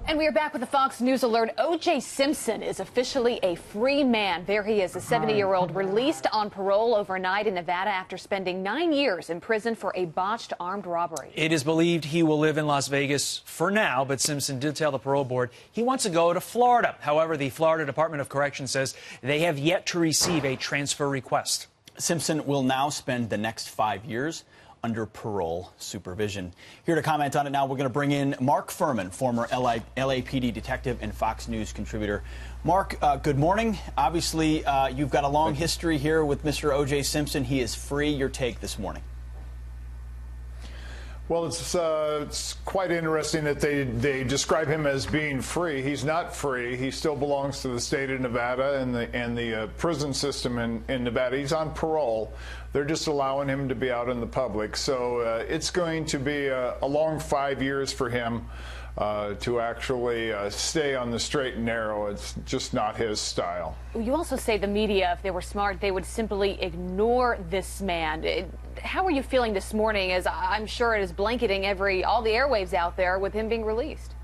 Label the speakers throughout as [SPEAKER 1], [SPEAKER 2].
[SPEAKER 1] And we are back with the Fox News alert. OJ Simpson is officially a free man. There he is, a 70-year-old released on parole overnight in Nevada after spending 9 years in prison for a botched armed robbery.
[SPEAKER 2] It is believed he will live in Las Vegas for now, but Simpson did tell the parole board he wants to go to Florida. However, the Florida Department of Corrections says they have yet to receive a transfer request.
[SPEAKER 3] Simpson will now spend the next 5 years under parole supervision. Here to comment on it now, we're going to bring in Mark Fuhrman, former LAPD detective and Fox News contributor. Mark, good morning. Obviously, you've got a long history here with Mr. OJ Simpson. He is free. Your take this morning.
[SPEAKER 4] Well, it's quite interesting that they describe him as being free. He's not free. He still belongs to the state of Nevada and the prison system in Nevada. He's on parole. They're just allowing him to be out in the public. So it's going to be a long 5 years for him to actually stay on the straight and narrow. It's just not his style.
[SPEAKER 1] You also say the media, if they were smart, they would simply ignore this man. How are you feeling this morning, as I'm sure it is blanketing all the airwaves out there with him being released?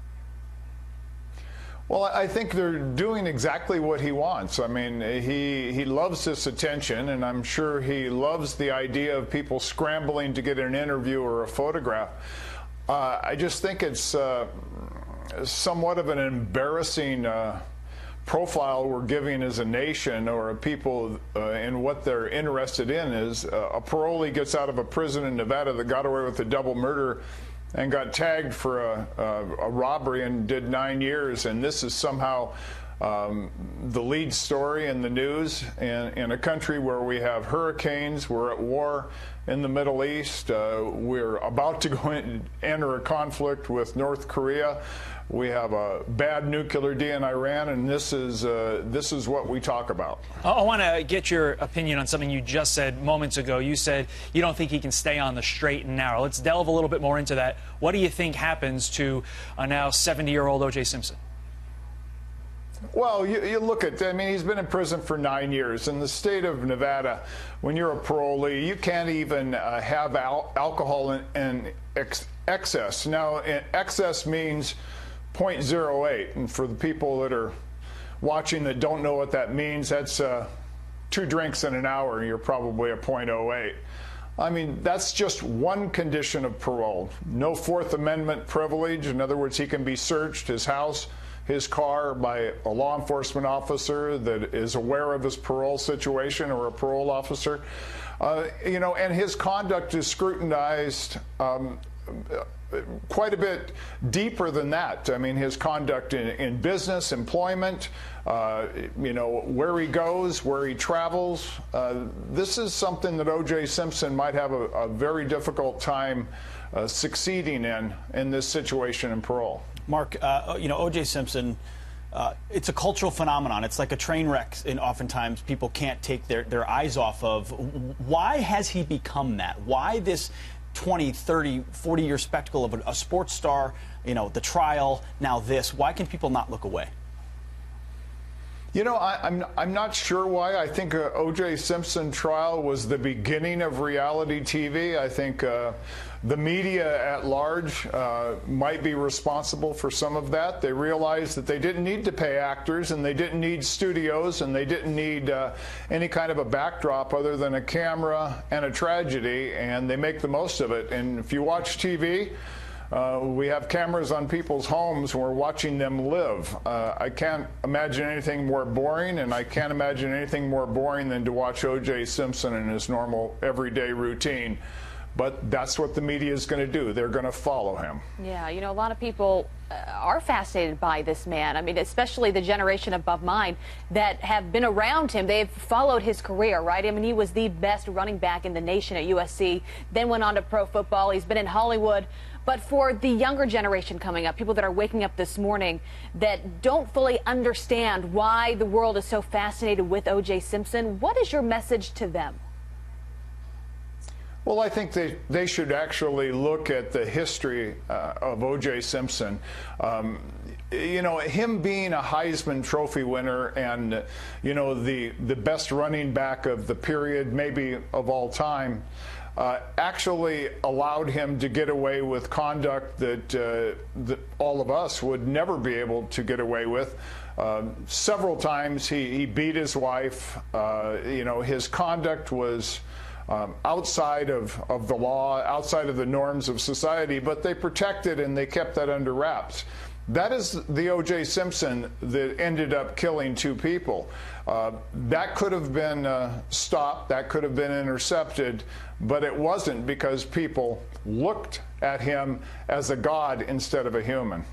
[SPEAKER 4] Well, I think they're doing exactly what he wants. I mean, he loves this attention, and I'm sure he loves the idea of people scrambling to get an interview or a photograph. I just think it's somewhat of an embarrassing profile we're giving as a nation, or people in what they're interested in. Is a parolee gets out of a prison in Nevada that got away with a double murder and got tagged for a robbery and did 9 years, and this is somehow the lead story in the news in a country where we have hurricanes, we're at war in the Middle East, we're about to enter a conflict with North Korea, we have a bad nuclear deal in Iran, and this is what we talk about.
[SPEAKER 2] I want to get your opinion on something you just said moments ago. You said you don't think he can stay on the straight and narrow. Let's delve a little bit more into that. What do you think happens to a now 70-year-old OJ Simpson?
[SPEAKER 4] Well, you look at, I mean, he's been in prison for 9 years. In the state of Nevada, when you're a parolee, you can't even have alcohol in excess. Now, excess means 0.08. And for the people that are watching that don't know what that means, that's 2 drinks in an hour, and you're probably a 0.08. I mean, that's just one condition of parole. No Fourth Amendment privilege. In other words, he can be searched, his house, his car, by a law enforcement officer that is aware of his parole situation, or a parole officer. You know, and his conduct is scrutinized quite a bit deeper than that. I mean, his conduct in business, employment, you know, where he goes, where he travels. This is something that OJ Simpson might have a very difficult time succeeding in this situation in parole.
[SPEAKER 3] Mark, you know, OJ Simpson, it's a cultural phenomenon. It's like a train wreck, and oftentimes people can't take their eyes off of. Why has he become that? Why this 20, 30, 40-year spectacle of a sports star, you know, the trial, now this? Why can people not look away?
[SPEAKER 4] You know, I'm not sure why. I think O.J. Simpson trial was the beginning of reality TV. I think the media at large might be responsible for some of that. They realized that they didn't need to pay actors, and they didn't need studios, and they didn't need any kind of a backdrop other than a camera and a tragedy, and they make the most of it. And if you watch TV, we have cameras on people's homes, and we're watching them live. I can't imagine anything more boring, and I can't imagine anything more boring than to watch O.J. Simpson in his normal, everyday routine. But that's what the media is going to do. They're going to follow him.
[SPEAKER 1] Yeah, you know, a lot of people are fascinated by this man. I mean, especially the generation above mine that have been around him. They've followed his career, right? I mean, he was the best running back in the nation at USC, then went on to pro football. He's been in Hollywood. But for the younger generation coming up, people that are waking up this morning that don't fully understand why the world is so fascinated with O.J. Simpson, what is your message to them?
[SPEAKER 4] Well, I think they should actually look at the history of O.J. Simpson. You know, him being a Heisman Trophy winner and, you know, the best running back of the period, maybe of all time, actually allowed him to get away with conduct that all of us would never be able to get away with. Several times he beat his wife. You know, his conduct was outside of the law, outside of the norms of society, but they protected and they kept that under wraps. That is the OJ Simpson that ended up killing 2 people. That could have been stopped, that could have been intercepted, but it wasn't, because people looked at him as a god instead of a human.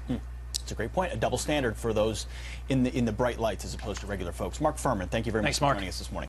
[SPEAKER 3] It's a great point. A double standard for those in the bright lights as opposed to regular folks. Mark Fuhrman, thank you very much for joining us this morning.